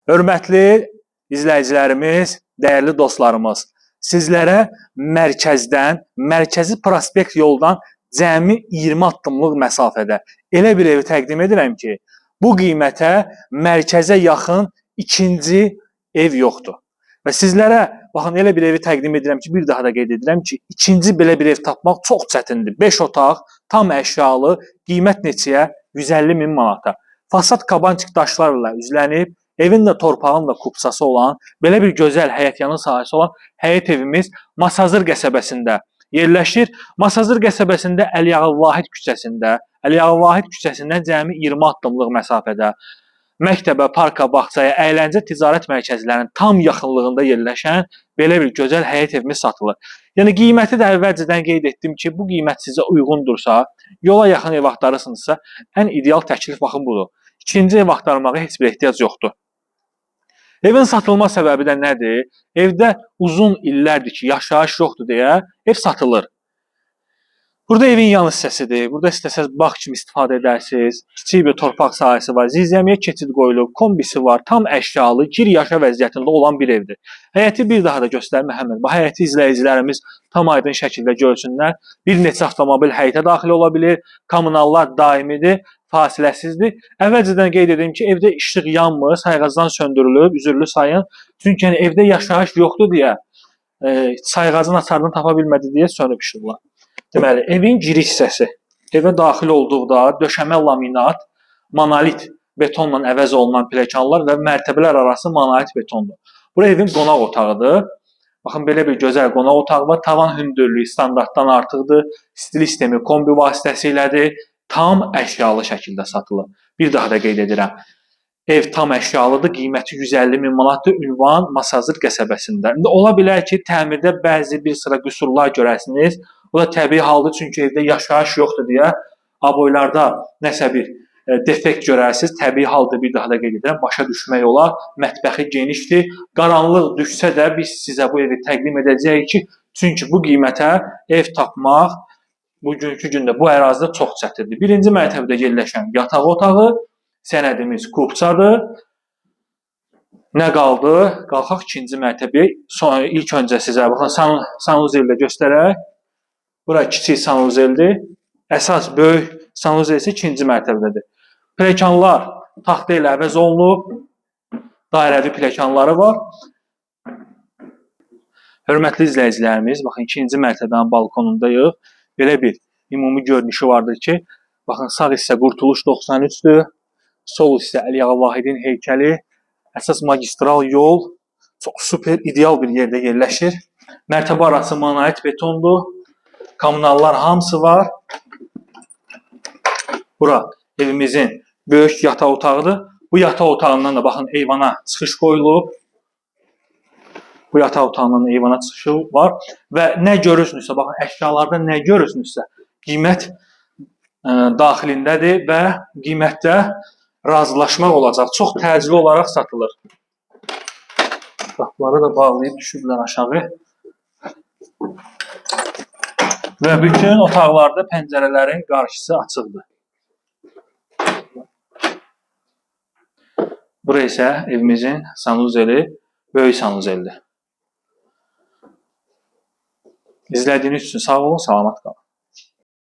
Hörmətli izləyicilərimiz, dəyərli dostlarımız, sizlərə mərkəzdən, Mərkəzi Prospekt yoldan cəmi 20 addımlıq məsafədə elə bir evi təqdim edirəm ki, bu qiymətə mərkəzə yaxın ikinci ev yoxdur. Və sizlərə baxın elə bir evi təqdim edirəm ki, bir daha da qeyd edirəm ki, ikinci belə bir ev tapmaq çox çətindir. 5 otaq, tam əşyalı, qiymət neçəyə? 150 min manata. Fasad kabançıq daşlarla üzlənib, evin də torpağın da kupsası olan, belə bir gözəl həyətyanı sahəsi olan həyət evimiz Masazır qəsəbəsində yerləşir. Masazır qəsəbəsində Əliağa Vahid küçəsindən cəmi 20 addımlıq məsafədə məktəbə, parka, bağçaya, əyləncə, ticarət mərkəzlərinin tam yaxınlığında yerləşən belə bir gözəl həyət evimiz satılır. Yəni qiyməti də əvvəlcədən qeyd etdim ki, bu qiymət sizə uyğundursa, yola yaxın ev axtarırsınızsa, ən ideal təklif baxın budur. İkinci ev axtarmağa heç bir ehtiyac yoxdur. Evin satılma səbəbi də nədir? Evdə uzun illərdir ki, yaşayış yoxdur deyə ev satılır. Burada evin yan hissəsidir. Burada istəsəz bağ kimi istifadə edərsiniz. Kiçik bir torpaq sahəsi var. Zirzəmiyə keçid qoyulub, kombisi var. Tam əşyalı, gir yaşa vəziyyətində olan bir evdir. Həyəti bir daha da göstərmə həmin. Bu həyəti izləyicilərimiz tam aydın şəkildə görsünlər. Bir neçə avtomobil həyətə daxil ola bilir. Kommunallar daimidir, fasiləsizdir. Əvvəlcədən qeyd edim ki, evdə işıq yanmır, sayğacdan söndürülüb, üzürlü sayın. Çünki yəni, evdə yaşayış yoxdur deyə, sayğacın açarını tapa bilmədi deyə sönüb işıqlar. Deməli, evin giriş hissəsi. Evə daxil olduqda döşəmə laminat, monolit betonla əvəz olunan pləkanlar və mərtəbələr arası monolit betondur. Bura evin qonaq otağıdır. Baxın, belə bir gözəl qonaq otağı var. Tavan hündürlüyü standartdan artıqdır. Stil sistemi kombi vasitəsilədir. Tam əşyalı şəkildə satılır. Bir daha da qeyd edirəm. Ev tam əşyalıdır. Qiyməti 150 min manatdır. Ünvan Masazır qəsəbəsində. İndi ola bilər ki, təmirdə bəzi bir sıra qüsurlar görəsiniz. Bu da təbii haldır, çünki evdə yaşayış yoxdur deyə aboylarda nəsə bir defekt görərsiniz. Təbii haldır, bir daha da qeyd edirəm, başa düşmək olar. Mətbəxi genişdir. Qaranlıq düşsə də biz sizə bu evi təqdim edəcəyik ki, çünki bu qiymətə ev tapmaq bugünkü gündə bu ərazidə çox çətindir. Birinci mərtəbədə yerləşən yataq otağı, sənədimiz kupçadır. Nə qaldı? Qalxaq ikinci mərtəbəyə. İlk öncə sizə baxın, sanuzeldə göstərək. Bura kiçik sanuzeldir. Əsas böyük sanuzel isə ikinci mərtəbədədir. Pləkanlar taxta ilə əvəz olunub. Dairəvi pləkanları var. Hörmətli izləyicilərimiz, baxın, ikinci mərtəbənin balkonundayıq. Belə bir ümumi görünüşü vardır ki, baxın, sağ hissə Qurtuluş 93-dür. Sol hissə Əliağa Vahidin heykəli. Əsas magistral yol. Çox super, ideal bir yerdə yerləşir. Mərtəbə arası monolit betondur. Kommunallar hamısı var. Bura evimizin böyük yataq otağıdır. Bu yataq otağından da baxın, eyvana çıxış qoyulub. Bu yataq otağından da eyvana çıxışı var. Və nə görürsünüzsə, baxın, əşyalarda nə görürsünüzsə, qiymət daxilindədir və qiymətdə razılaşmaq olacaq. Çox təcili olaraq satılır. Qapıları da bağlayıb düşüblər aşağı. Və bütün otaqlarda pəncərələrin qarşısı açıqdır. Bura isə evimizin sanuzeli, böyük sanuzeldir. İzlədiyiniz üçün sağ olun, salamat qalın.